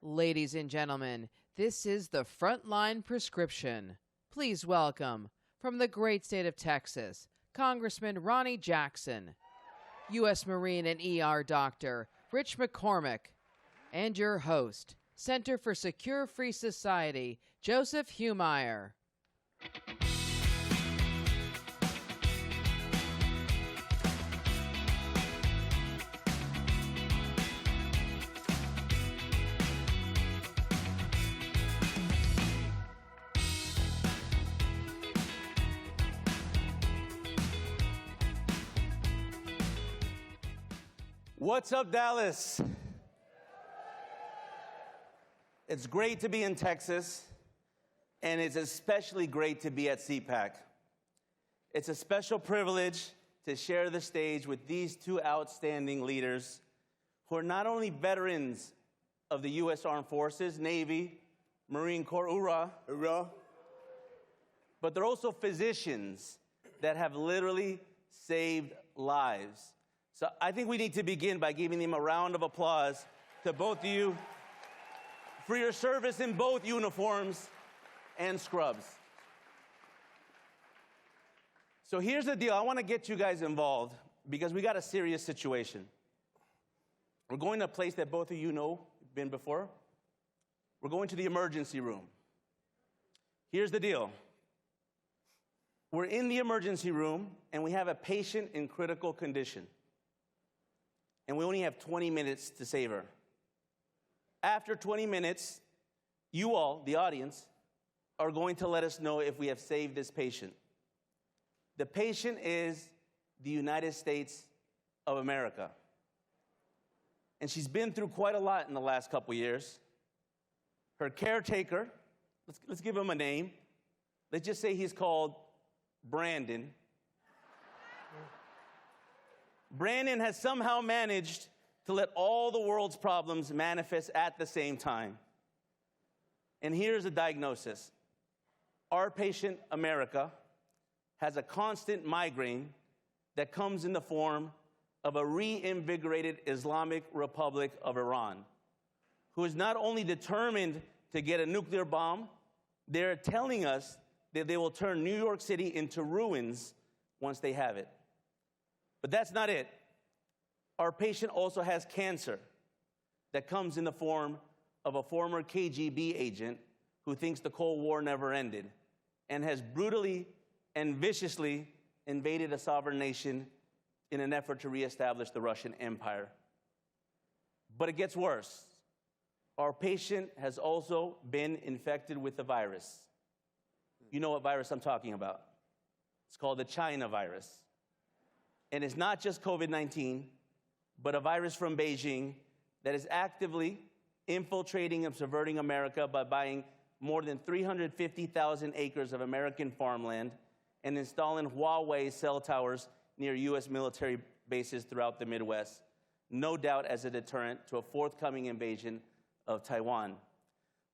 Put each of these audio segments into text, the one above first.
Ladies and gentlemen, this is the Frontline Prescription. Please welcome, from the great state of Texas, Congressman Ronny Jackson, U.S. Marine and ER Doctor Rich McCormick, and your host, Center for Secure Free Society, Joseph Humire. What's up, Dallas? It's great to be in Texas, and it's especially great to be at CPAC. It's a special privilege to share the stage with these two outstanding leaders who are not only veterans of the U.S. Armed Forces, Navy, Marine Corps, hoorah, but they're also physicians that have literally saved lives. So I think we need to begin by giving them a round of applause to both of you for your service in both uniforms and scrubs. So here's the deal. I want to get you guys involved because we got a serious situation. We're going to a place that both of you know, been before. We're going to the emergency room. Here's the deal. We're in the emergency room, and we have a patient in critical condition. And we only have 20 minutes to save her. After 20 minutes, you all, the audience, are going to let us know if we have saved this patient. The patient is the United States of America. And she's been through quite a lot in the last couple years. Her caretaker, let's give him a name. Let's just say he's called Brandon. Brandon has somehow managed to let all the world's problems manifest at the same time. And here's the diagnosis. Our patient, America, has a constant migraine that comes in the form of a reinvigorated Islamic Republic of Iran, who is not only determined to get a nuclear bomb, they're telling us that they will turn New York City into ruins once they have it. But that's not it. Our patient also has cancer that comes in the form of a former KGB agent who thinks the Cold War never ended and has brutally and viciously invaded a sovereign nation in an effort to reestablish the Russian Empire. But it gets worse. Our patient has also been infected with the virus. You know what virus I'm talking about. It's called the China virus. And it's not just COVID-19, but a virus from Beijing that is actively infiltrating and subverting America by buying more than 350,000 acres of American farmland and installing Huawei cell towers near U.S. military bases throughout the Midwest, no doubt as a deterrent to a forthcoming invasion of Taiwan.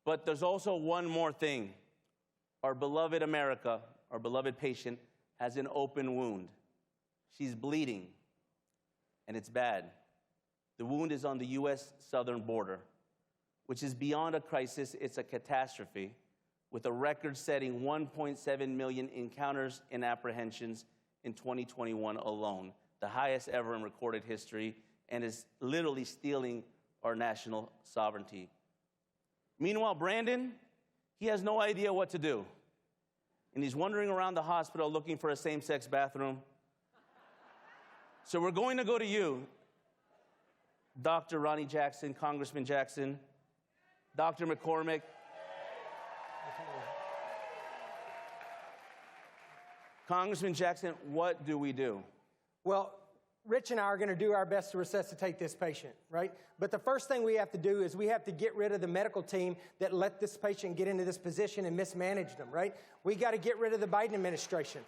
But there's also one more thing. Our beloved America, our beloved patient, has an open wound. She's bleeding, and it's bad. The wound is on the U.S. southern border, which is beyond a crisis. It's a catastrophe, with a record-setting 1.7 million encounters and apprehensions in 2021 alone, the highest ever in recorded history, and is literally stealing our national sovereignty. Meanwhile, Brandon, he has no idea what to do, and he's wandering around the hospital looking for a same-sex bathroom. So we're going to go to you, Dr. Ronny Jackson, Congressman Jackson, Dr. McCormick. Congressman Jackson, what do we do? Well, Rich and I are going to do our best to resuscitate this patient, right? But the first thing we have to do is we have to get rid of the medical team that let this patient get into this position and mismanaged them, right? We got to get rid of the Biden administration.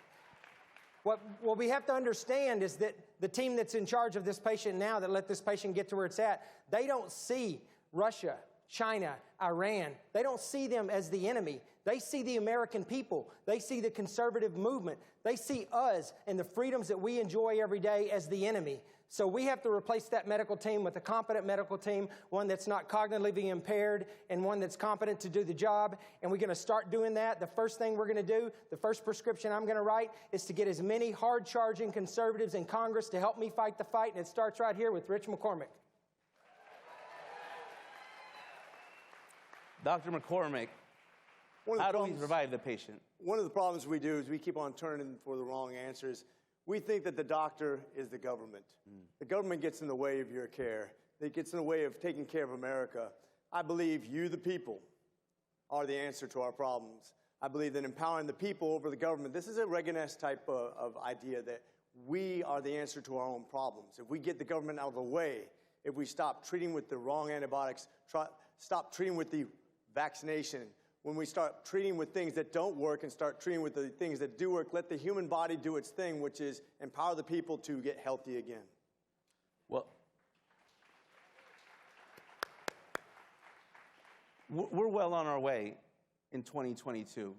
What we have to understand is that the team that's in charge of this patient now that let this patient get to where it's at, they don't see Russia, China, Iran. They don't see them as the enemy. They see the American people. They see the conservative movement. They see us and the freedoms that we enjoy every day as the enemy. So we have to replace that medical team with a competent medical team, one that's not cognitively impaired and one that's competent to do the job. And we're going to start doing that. The first thing we're going to do, the first prescription I'm going to write is to get as many hard-charging conservatives in Congress to help me fight the fight. And it starts right here with Rich McCormick. Dr. McCormick, how do we revive the patient? One of the problems we do is we keep on turning for the wrong answers. We think that the doctor is the government. The government gets in the way of your care. It gets in the way of taking care of America. I believe you, the people, are the answer to our problems. I believe that empowering the people over the government, this is a Reagan-esque type of idea that we are the answer to our own problems. If we get the government out of the way, if we stop treating with the wrong antibiotics, stop treating with the vaccination, when we start treating with things that don't work and start treating with the things that do work, let the human body do its thing, which is empower the people to get healthy again. Well, we're well on our way in 2022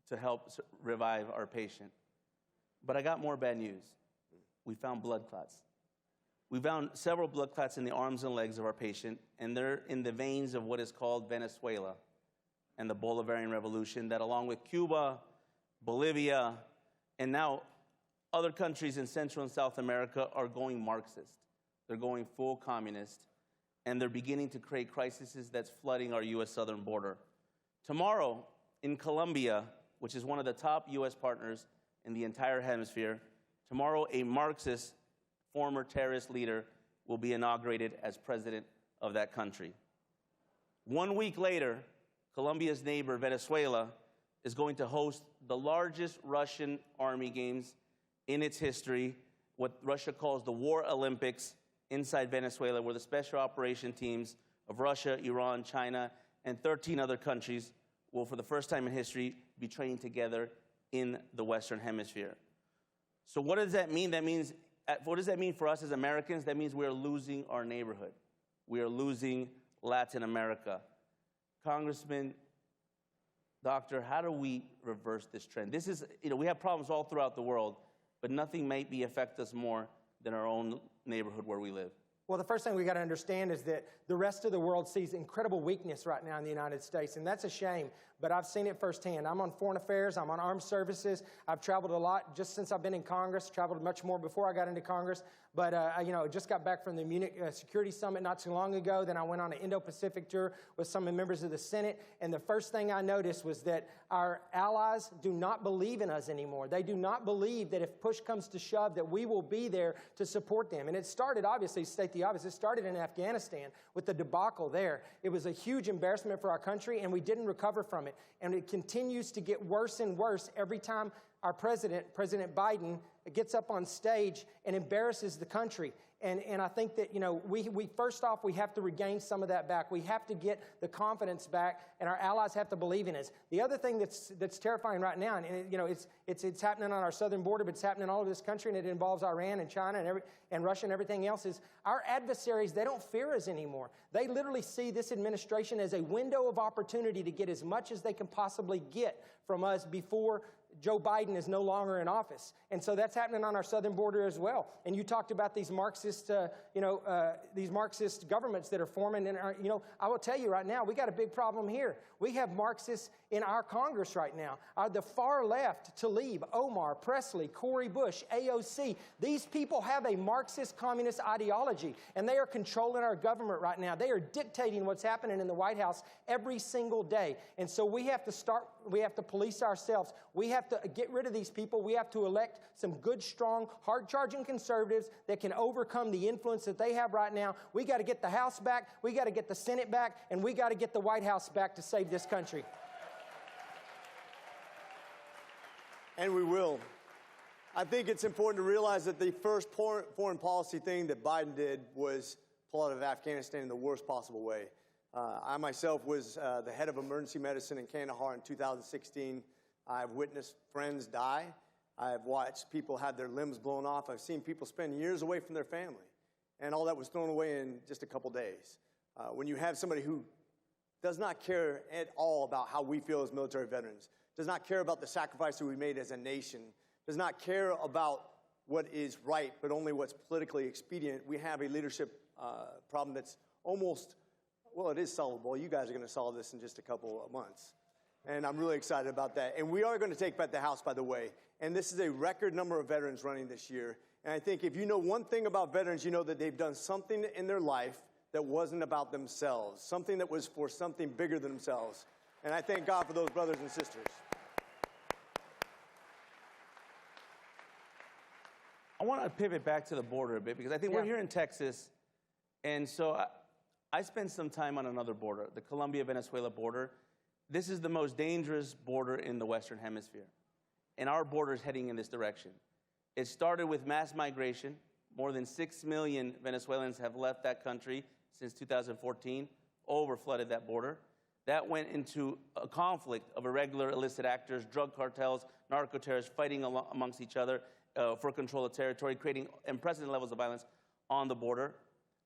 to help revive our patient. But I got more bad news. We found blood clots. We found several blood clots in the arms and legs of our patient, and they're in the veins of what is called Venezuela and the Bolivarian Revolution, that along with Cuba, Bolivia, and now other countries in Central and South America are going Marxist. They're going full communist, and they're beginning to create crises that's flooding our U.S. southern border. Tomorrow, in Colombia, which is one of the top U.S. partners in the entire hemisphere, tomorrow a Marxist former terrorist leader will be inaugurated as president of that country. 1 week later, Colombia's neighbor, Venezuela, is going to host the largest Russian army games in its history, what Russia calls the War Olympics, inside Venezuela, where the special operation teams of Russia, Iran, China, and 13 other countries will, for the first time in history, be training together in the Western Hemisphere. So what does that mean? What does that mean for us as Americans? That means we are losing our neighborhood. We are losing Latin America. Congressman, Doctor, how do we reverse this trend? This is, we have problems all throughout the world, but nothing might affect us more than our own neighborhood where we live. Well, the first thing we got to understand is that the rest of the world sees incredible weakness right now in the United States, and that's a shame, but I've seen it firsthand. I'm on foreign affairs, I'm on armed services, I've traveled a lot just since I've been in Congress, traveled much more before I got into Congress, but I just got back from the Munich Security Summit not too long ago. Then I went on an Indo-Pacific tour with some members of the Senate, and the first thing I noticed was that our allies do not believe in us anymore. They do not believe that if push comes to shove that we will be there to support them. And it started, obviously, state the obvious, it started in Afghanistan with the debacle there. It was a huge embarrassment for our country, and we didn't recover from it. And it continues to get worse and worse every time our president, President Biden, gets up on stage and embarrasses the country. And I think that, we first off, we have to regain some of that back. We have to get the confidence back, and our allies have to believe in us. The other thing that's terrifying right now, and it's happening on our southern border, but it's happening all over this country, and it involves Iran and China and Russia and everything else, is our adversaries, they don't fear us anymore. They literally see this administration as a window of opportunity to get as much as they can possibly get from us before Joe Biden is no longer in office. And so that's happening on our southern border as well. And you talked about these Marxist, these Marxist governments that are forming. And I will tell you right now, we got a big problem here. We have Marxists in our Congress right now. The far left, Tlaib, Omar, Presley, Cori Bush, AOC. These people have a Marxist communist ideology, and they are controlling our government right now. They are dictating what's happening in the White House every single day. And so we have to police ourselves. We have to get rid of these people. We have to elect some good, strong, hard-charging conservatives that can overcome the influence that they have right now. We got to get the House back. We got to get the Senate back, and we got to get the White House back to save this country. And we will. I think it's important to realize that the first foreign policy thing that Biden did was pull out of Afghanistan in the worst possible way. I myself was the head of emergency medicine in Kandahar in 2016. I've witnessed friends die. I've watched people have their limbs blown off. I've seen people spend years away from their family. And all that was thrown away in just a couple days. When you have somebody who does not care at all about how we feel as military veterans, does not care about the sacrifices we made as a nation, does not care about what is right, but only what's politically expedient. We have a leadership problem that's almost, well, it is solvable. You guys are going to solve this in just a couple of months. And I'm really excited about that. And we are going to take back the House, by the way. And this is a record number of veterans running this year. And I think if you know one thing about veterans, you know that they've done something in their life that wasn't about themselves, something that was for something bigger than themselves. And I thank God for those brothers and sisters. I want to pivot back to the border a bit because I think we're here in Texas. And so I spent some time on another border, the Colombia-Venezuela border. This is the most dangerous border in the Western Hemisphere. And our border is heading in this direction. It started with mass migration. More than 6 million Venezuelans have left that country since 2014, over-flooded that border. That went into a conflict of irregular illicit actors, drug cartels, narco-terrorists fighting amongst each other for control of territory, creating unprecedented levels of violence on the border.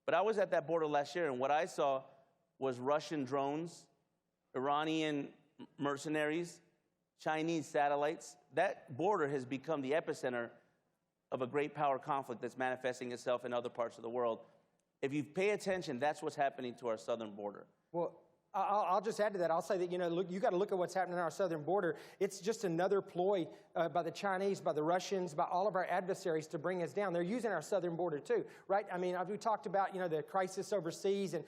But I was at that border last year, and what I saw was Russian drones, Iranian mercenaries, Chinese satellites. That border has become the epicenter of a great power conflict that's manifesting itself in other parts of the world. If you pay attention, that's what's happening to our southern border. Well, I'll just add to that. I'll say that, look, you got to look at what's happening on our southern border. It's just another ploy by the Chinese, by the Russians, by all of our adversaries to bring us down. They're using our southern border too, right? I mean, we talked about, the crisis overseas and,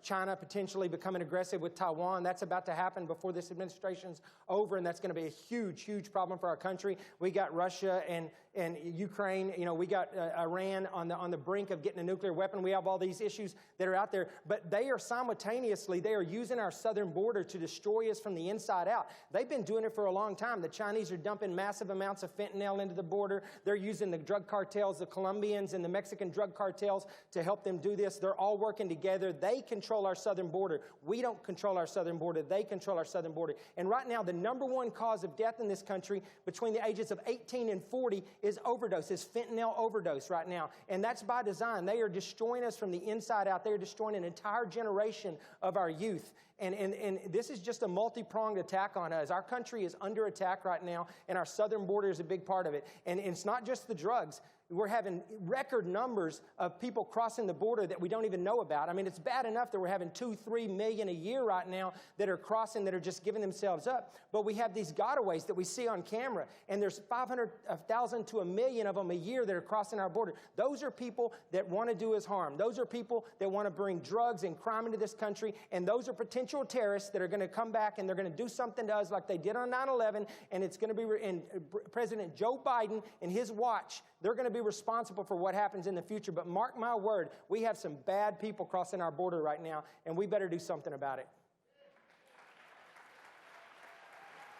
China potentially becoming aggressive with Taiwan. That's about to happen before this administration's over, and that's going to be a huge, huge problem for our country. We got Russia and Ukraine. We got Iran on the brink of getting a nuclear weapon. We have all these issues that are out there, but they are using our southern border to destroy us from the inside out. They've been doing it for a long time. The Chinese are dumping massive amounts of fentanyl into the border. They're using the drug cartels, the Colombians and the Mexican drug cartels to help them do this. They're all working together. They control our southern border. We don't control our southern border. They control our southern border. And right now, the number one cause of death in this country between the ages of 18 and 40 is overdose, is fentanyl overdose right now. And that's by design. They are destroying us from the inside out. They are destroying an entire generation of our youth. And this is just a multi-pronged attack on us. Our country is under attack right now, and our southern border is a big part of it. And it's not just the drugs. We're having record numbers of people crossing the border that we don't even know about. I mean, it's bad enough that we're having 2-3 million a year right now that are crossing, that are just giving themselves up. But we have these gotaways that we see on camera, and there's 500,000 to 1 million of them a year that are crossing our border. Those are people that want to do us harm. Those are people that want to bring drugs and crime into this country, and those are potential terrorists that are going to come back and they're going to do something to us like they did on 9/11, and it's going to be, and President Joe Biden and his watch, they're going to be responsible for what happens in the future. But mark my word, we have some bad people crossing our border right now, and we better do something about it.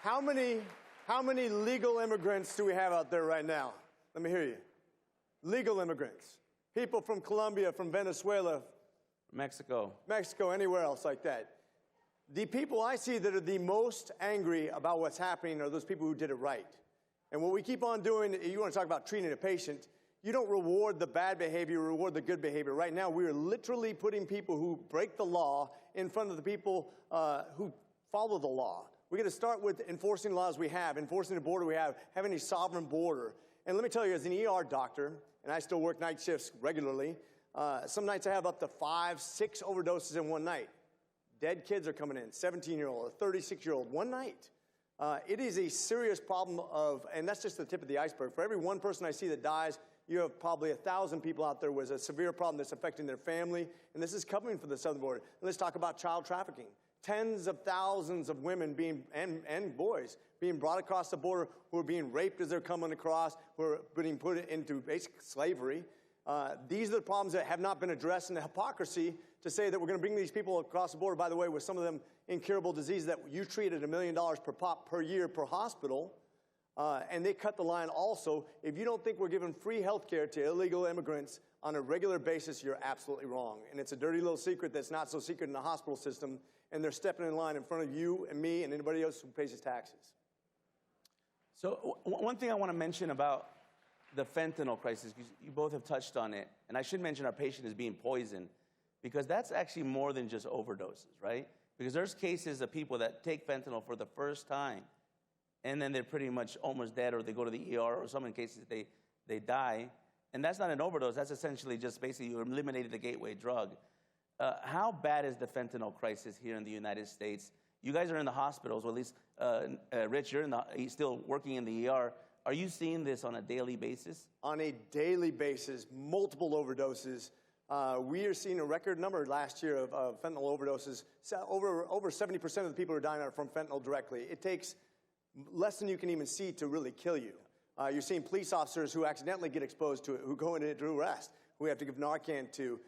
How many legal immigrants do we have out there right now? Let me hear you. Legal immigrants. People from Colombia, from Venezuela. Mexico, anywhere else like that. The people I see that are the most angry about what's happening are those people who did it right. And what we keep on doing, you want to talk about treating a patient, you don't reward the bad behavior, you reward the good behavior. Right now, we are literally putting people who break the law in front of the people who follow the law. We're going to start with enforcing laws we have, enforcing the border we have, having a sovereign border. And let me tell you, as an ER doctor, and I still work night shifts regularly, some nights I have up to 5-6 overdoses in one night. Dead kids are coming in, 17-year-old, a 36-year-old, one night. It is a serious problem and that's just the tip of the iceberg. For every one person I see that dies, you have probably 1,000 people out there with a severe problem that's affecting their family, and this is coming from the southern border. And let's talk about child trafficking. Tens of thousands of women and boys being brought across the border who are being raped as they're coming across, who are being put into basic slavery. These are the problems that have not been addressed, and the hypocrisy to say that we're going to bring these people across the border, by the way, with some of them incurable disease that you treat at $1 million per year per hospital, and they cut the line also. If you don't think we're giving free health care to illegal immigrants on a regular basis, you're absolutely wrong. And it's a dirty little secret that's not so secret in the hospital system, and they're stepping in line in front of you and me and anybody else who pays his taxes. So one thing I want to mention about the fentanyl crisis, because you both have touched on it, and I should mention our patient is being poisoned. because that's actually more than just overdoses, right? Because there's cases of people that take fentanyl for the first time, and then they're pretty much almost dead, or they go to the ER, or some cases they die. And that's not an overdose. That's essentially just basically you eliminated the gateway drug. How bad is the fentanyl crisis here in the United States? You guys are in the hospitals, or at least, Rich, you're still working in the ER. Are you seeing this on a daily basis? On a daily basis, multiple overdoses. We are seeing a record number last year of fentanyl overdoses. So over 70% of the people who are dying are from fentanyl directly. It takes less than you can even see to really kill you. You're seeing police officers who accidentally get exposed to it, who go into arrest, who we have to give Narcan to.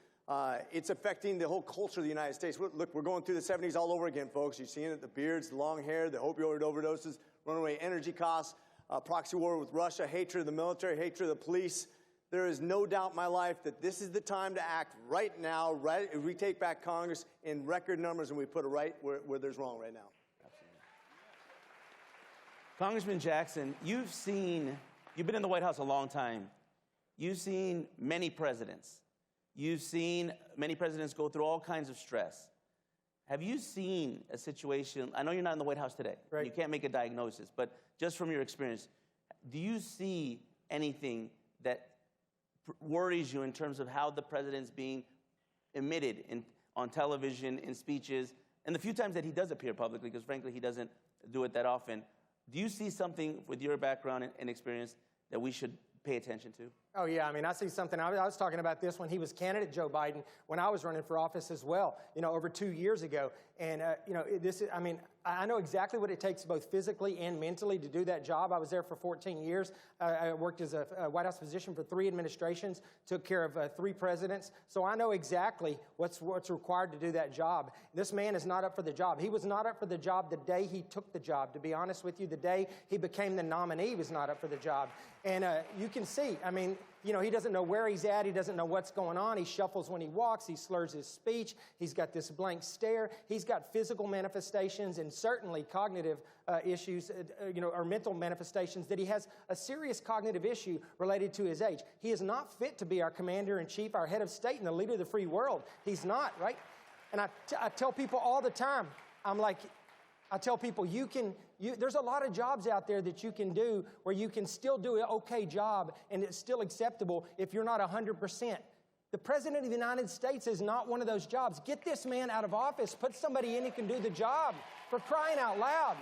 It's affecting the whole culture of the United States. Look, we're going through the 70s all over again, folks. You're seeing it, the beards, the long hair, the opioid overdoses, runaway energy costs, proxy war with Russia, hatred of the military, hatred of the police. There is no doubt in my life that this is the time to act right now. We take back Congress in record numbers, and we put it right where there's wrong right now. Congressman Jackson, you've been in the White House a long time. You've seen many presidents. You've seen many presidents go through all kinds of stress. Have you seen a situation, I know you're not in the White House today, right. You can't make a diagnosis, but just from your experience, do you see anything that worries you in terms of how the president's being emitted on television, in speeches, and the few times that he does appear publicly, because frankly he doesn't do it that often? Do you see something with your background and experience that we should pay attention to? Oh, yeah. I mean, I see something. I was talking about this when he was candidate, Joe Biden, when I was running for office as well, over 2 years ago. And, I know exactly what it takes both physically and mentally to do that job. I was there for 14 years. I worked as a White House physician for 3 administrations, took care of 3 presidents. So I know exactly what's required to do that job. This man is not up for the job. He was not up for the job the day he took the job. To be honest with you, the day he became the nominee, he was not up for the job. And you can see, he doesn't know where he's at. He doesn't know what's going on. He shuffles when he walks. He slurs his speech. He's got this blank stare. He's got physical manifestations and certainly cognitive issues, or mental manifestations, that he has a serious cognitive issue related to his age. He is not fit to be our commander-in-chief, our head of state, and the leader of the free world. He's not, right? And I tell people all the time, I tell people, there's a lot of jobs out there that you can do where you can still do an okay job and it's still acceptable if you're not 100%. The President of the United States is not one of those jobs. Get this man out of office. Put somebody in who can do the job, for crying out loud.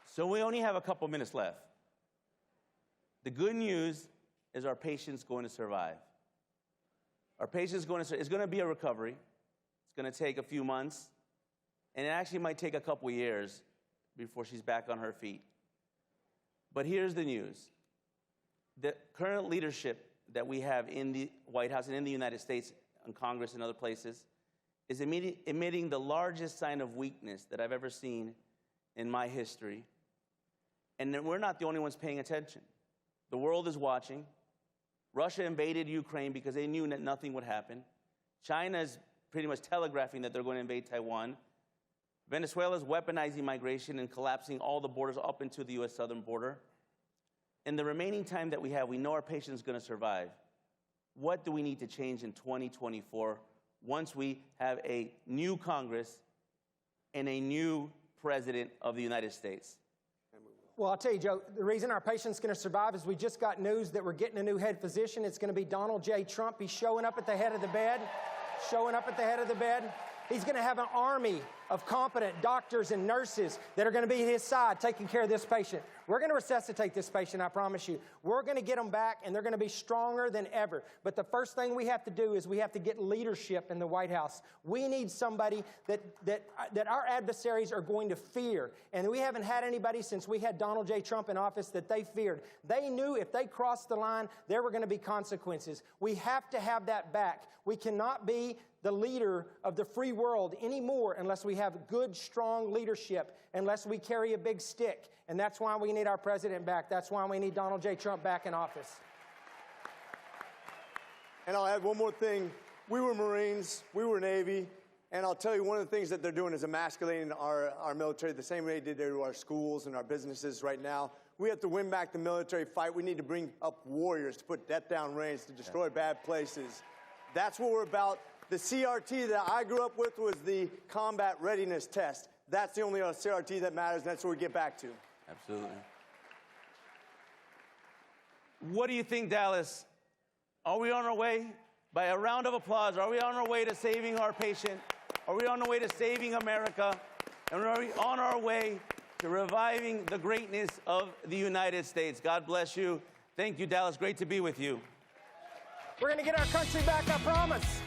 So we only have a couple minutes left. The good news is our patient's going to survive. Our patient's it's going to be a recovery. It's going to take a few months, and it actually might take a couple years before she's back on her feet. But here's the news. The current leadership that we have in the White House and in the United States, in Congress and other places, is emitting the largest sign of weakness that I've ever seen in my history. And we're not the only ones paying attention. The world is watching. Russia invaded Ukraine because they knew that nothing would happen. China is pretty much telegraphing that they're going to invade Taiwan. Venezuela is weaponizing migration and collapsing all the borders up into the U.S. southern border. In the remaining time that we have, we know our patient is going to survive. What do we need to change in 2024 once we have a new Congress and a new President of the United States? Well, I'll tell you, Joe, the reason our patient's going to survive is we just got news that we're getting a new head physician. It's going to be Donald J. Trump. He's showing up at the head of the bed. He's going to have an army of competent doctors and nurses that are going to be at his side taking care of this patient. We're going to resuscitate this patient, I promise you. We're going to get them back, and they're going to be stronger than ever. But the first thing we have to do is we have to get leadership in the White House. We need somebody that our adversaries are going to fear. And we haven't had anybody since we had Donald J. Trump in office that they feared. They knew if they crossed the line, there were going to be consequences. We have to have that back. We cannot be the leader of the free world anymore unless we have good, strong leadership, unless we carry a big stick. And that's why we need our president back. That's why we need Donald J. Trump back in office. And I'll add one more thing. We were Marines, we were Navy, and I'll tell you one of the things that they're doing is emasculating our military the same way they do our schools and our businesses right now. We have to win back the military fight. We need to bring up warriors to put death down range, to destroy bad places. That's what we're about. The CRT that I grew up with was the combat readiness test. That's the only CRT that matters, and that's what we get back to. Absolutely. What do you think, Dallas? Are we on our way? By a round of applause, are we on our way to saving our patient? Are we on our way to saving America? And are we on our way to reviving the greatness of the United States? God bless you. Thank you, Dallas. Great to be with you. We're going to get our country back, I promise.